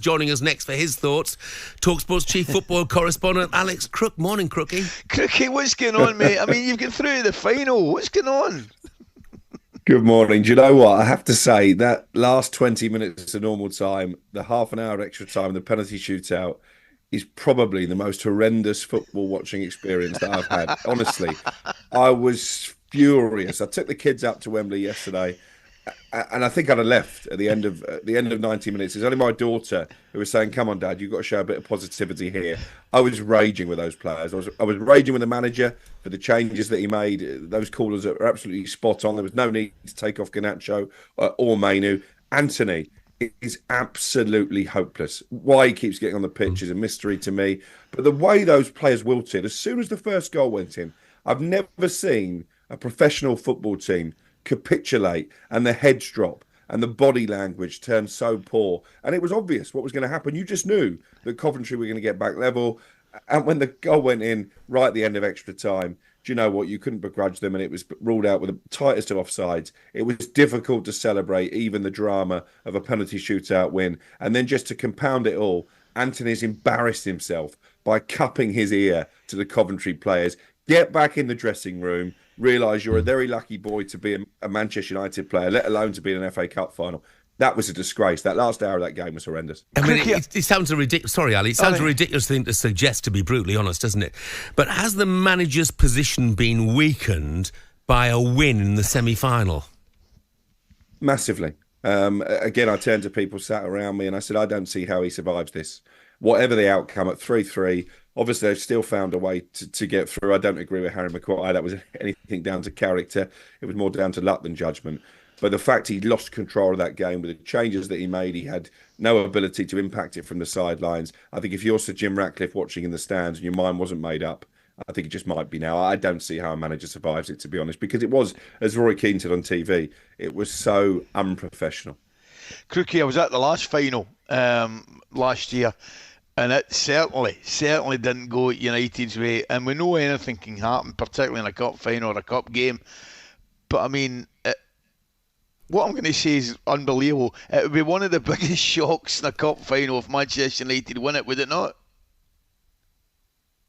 Joining us next for his thoughts, talkSPORT's chief football correspondent, Alex Crook. Morning, Crookie. Crookie, what's going on, mate? I mean, you've got through to the final. What's going on? Good morning. Do you know what? I have to say that last 20 minutes of normal time, the half an hour extra time, the penalty shootout is probably the most horrendous football watching experience that I've had. Honestly, I was furious. I took the kids up to Wembley yesterday, and I think I'd have left at the end of 90 minutes. It's only my daughter who was saying, "Come on, Dad, you've got to show a bit of positivity here." I was raging with those players. I was raging with the manager for the changes that he made. Those callers are absolutely spot on. There was no need to take off Garnacho or Mainu. Antony is absolutely hopeless. Why he keeps getting on the pitch is a mystery to me. But the way those players wilted, as soon as the first goal went in, I've never seen a professional football team capitulate and the heads drop and the body language turned so poor. And it was obvious what was going to happen. You just knew that Coventry were going to get back level. And when the goal went in right at the end of extra time, do you know what? You couldn't begrudge them, and it was ruled out with the tightest of offsides. It was difficult to celebrate even the drama of a penalty shootout win. And then just to compound it all, Antony's embarrassed himself by cupping his ear to the Coventry players. Get back in the dressing room, realise you're a very lucky boy to be a Manchester United player, let alone to be in an FA Cup final. That was a disgrace. That last hour of that game was horrendous. I mean, it sounds a ridiculous. Sorry, Ali. It sounds a ridiculous thing to suggest, to be brutally honest, doesn't it? But has the manager's position been weakened by a win in the semi-final? Massively. Again, I turned to people sat around me and I said, I don't see how he survives this. Whatever the outcome at 3-3, obviously they've still found a way to get through. I don't agree with Harry Maguire. That was anything down to character. It was more down to luck than judgment. But the fact he lost control of that game with the changes that he made, he had no ability to impact it from the sidelines. I think if you're Sir Jim Ratcliffe watching in the stands and your mind wasn't made up, I think it just might be now. I don't see how a manager survives it, to be honest, because it was, as Rory Keane said on TV, it was so unprofessional. Crookie, I was at the last final last year, and it certainly didn't go United's way. And we know anything can happen, particularly in a cup final or a cup game. But I mean, what I'm going to say is unbelievable. It would be one of the biggest shocks in a cup final if Manchester United win it, would it not?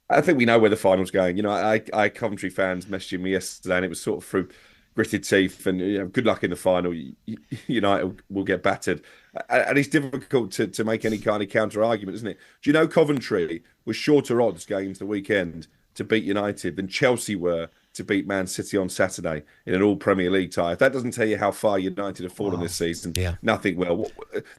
I think we know where the final's going. You know, I Coventry fans messaging me yesterday, and it was sort of through gritted teeth and, you know, good luck in the final. United will get battered. And it's difficult to make any kind of counter argument, isn't it? Do you know Coventry was shorter odds going into the weekend to beat United than Chelsea were to beat Man City on Saturday in an all-Premier League tie? If that doesn't tell you how far United have fallen this season, nothing will.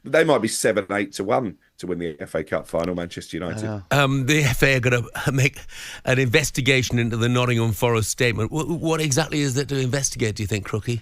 They might be 7-8 to 1 to win the FA Cup final, Manchester United. The FA are going to make an investigation into the Nottingham Forest statement. What exactly is there to investigate, do you think, Crookie?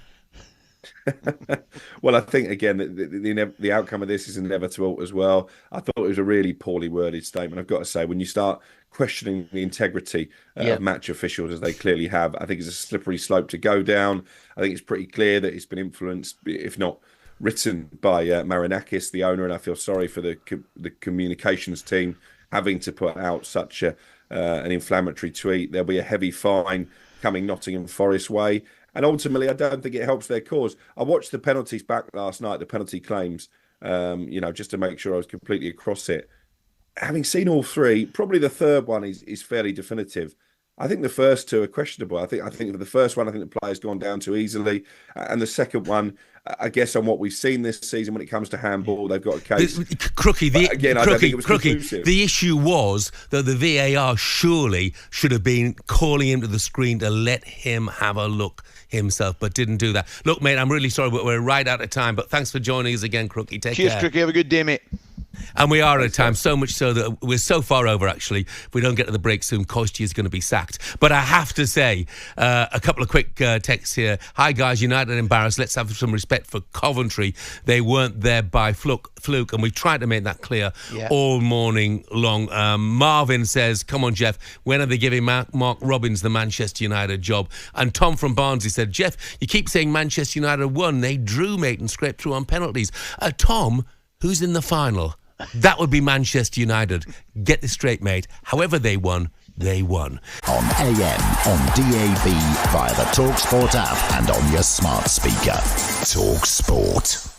Well, I think, again, the outcome of this is inevitable as well. I thought it was a really poorly worded statement. I've got to say, when you start questioning the integrity of match officials, as they clearly have, I think it's a slippery slope to go down. I think it's pretty clear that it's been influenced, if not written, by Marinakis, the owner, and I feel sorry for the communications team having to put out such an inflammatory tweet. There'll be a heavy fine coming Nottingham Forest way. And ultimately, I don't think it helps their cause. I watched the penalties back last night, the penalty claims, just to make sure I was completely across it. Having seen all three, probably the third one is fairly definitive. I think the first two are questionable. I think for the first one, I think the player's gone down too easily. And the second one, I guess on what we've seen this season when it comes to handball, they've got a case. Crookie, I don't think it was conclusive. The issue was that the VAR surely should have been calling him to the screen to let him have a look himself, but didn't do that. Look, mate, I'm really sorry, but we're right out of time. But thanks for joining us again, Crookie. Take care. Cheers, Crookie. Have a good day, mate. And we are out of time, so much so that we're so far over, actually. If we don't get to the break soon, Kosti is going to be sacked. But I have to say, a couple of quick texts here. Hi, guys, United embarrassed. Let's have some respect for Coventry. They weren't there by fluke, and we tried to make that clear all morning long. Marvin says, come on, Jeff, when are they giving Mark Robbins the Manchester United job? And Tom from Barnsley said, Jeff, you keep saying Manchester United won. They drew, mate, and scraped through on penalties. Tom, who's in the final? That would be Manchester United. Get this straight, mate. However they won, they won. On AM, on DAB, via the talkSPORT app and on your smart speaker. talkSPORT.